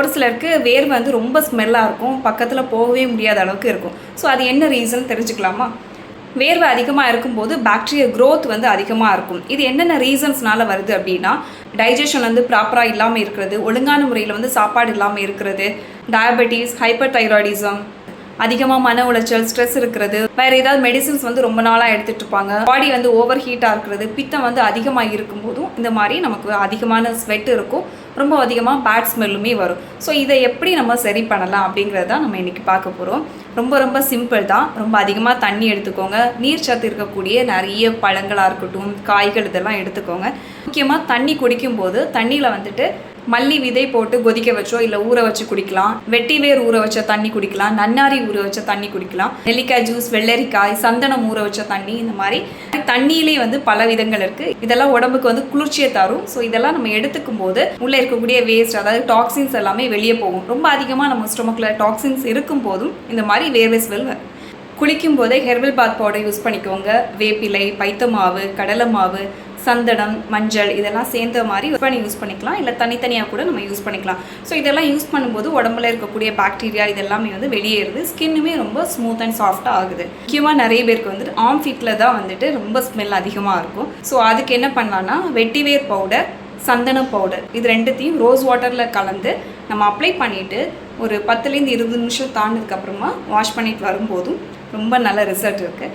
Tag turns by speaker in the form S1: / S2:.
S1: ஒரு சிலருக்கு வேர்வை வந்து ரொம்ப ஸ்மெல்லாக இருக்கும், பக்கத்தில் போகவே முடியாத அளவுக்கு இருக்கும். ஸோ அது என்ன ரீசன் தெரிஞ்சுக்கலாமா? வேர்வை அதிகமாக இருக்கும்போது பாக்டீரியா க்ரோத் வந்து அதிகமாக இருக்கும். இது என்னென்ன ரீசன்ஸ்னால வருது அப்படின்னா, டைஜஷன் வந்து ப்ராப்பராக இல்லாமல் இருக்கிறது, ஒழுங்கான முறையில் வந்து சாப்பாடு இல்லாமல் இருக்கிறது, டயபெட்டிஸ், ஹைப்பர் தைராய்டிசம், அதிகமாக மன உளைச்சல், ஸ்ட்ரெஸ் இருக்கிறது, வேறு ஏதாவது மெடிசின்ஸ் வந்து ரொம்ப நாளாக எடுத்துகிட்டு இருப்பாங்க, பாடி வந்து ஓவர் ஹீட்டாக இருக்கிறது, பித்தம் வந்து அதிகமாக இருக்கும்போதும் இந்த மாதிரி நமக்கு அதிகமான ஸ்வெட் இருக்கும், ரொம்ப அதிகமாக பேட் ஸ்மெல்லுமே வரும். ஸோ இதை எப்படி நம்ம சரி பண்ணலாம் அப்படிங்கிறது தான் நம்ம இன்றைக்கி பார்க்க போகிறோம். ரொம்ப ரொம்ப சிம்பிள் தான். ரொம்ப அதிகமாக தண்ணி எடுத்துக்கோங்க, நீர் சத்து இருக்கக்கூடிய நிறைய பழங்களாக இருக்கட்டும், காய்கள் இதெல்லாம் எடுத்துக்கோங்க. முக்கியமாக தண்ணி குடிக்கும்போது தண்ணியில் வந்துட்டு மல்லி விதை போட்டு கொதிக்க வச்சோ இல்லை ஊற வச்சு குடிக்கலாம், வெட்டி வேர் ஊற வச்ச தண்ணி குடிக்கலாம், நன்னாரி ஊற வச்ச தண்ணி குடிக்கலாம், நெல்லிக்காய் ஜூஸ், வெள்ளரிக்காய், சந்தனம் ஊற வச்ச தண்ணி, இந்த மாதிரி தண்ணியிலே வந்து பல விதங்கள் இருக்குது. இதெல்லாம் உடம்புக்கு வந்து குளிர்ச்சியை தரும். ஸோ இதெல்லாம் நம்ம எடுத்துக்கும் போது உள்ளே இருக்கக்கூடிய வேஸ்ட், அதாவது டாக்ஸின்ஸ் எல்லாமே வெளியே போகும். ரொம்ப அதிகமாக நம்ம ஸ்டொமக்கில் டாக்ஸின்ஸ் இருக்கும் போதும் இந்த மாதிரி வேர்வை ஸ்மெல். குளிக்கும் போதே ஹெர்பல் பாத் பவுடர் யூஸ் பண்ணிக்கோங்க. வேப்பிலை, பைத்த மாவு, கடலை மாவு, சந்தனம், மஞ்சள் இதெல்லாம் சேர்ந்த மாதிரி யூஸ் பண்ணிக்கலாம், இல்லை தனித்தனியாக கூட நம்ம யூஸ் பண்ணிக்கலாம். ஸோ இதெல்லாம் யூஸ் பண்ணும்போது உடம்புல இருக்கக்கூடிய பாக்டீரியா இதெல்லாமே வந்து வெளியேறுது, ஸ்கின்னுமே ரொம்ப ஸ்மூத் அண்ட் சாஃப்டாக ஆகுது. முக்கியமாக நிறைய பேருக்கு வந்துட்டு ஆம்ஃபிட்டில் தான் வந்துட்டு ரொம்ப ஸ்மெல் அதிகமாக இருக்கும். ஸோ அதுக்கு என்ன பண்ணலான்னா, வெட்டிவேர் பவுடர், சந்தன பவுடர் இது ரெண்டுத்தையும் ரோஸ் வாட்டரில் கலந்து நம்ம அப்ளை பண்ணிவிட்டு ஒரு 10 to 20 நிமிஷம் தாண்டினதுக்கப்புறமா வாஷ் பண்ணிட்டு வரும்போதும் ரொம்ப நல்ல ரிசல்ட் இருக்குது.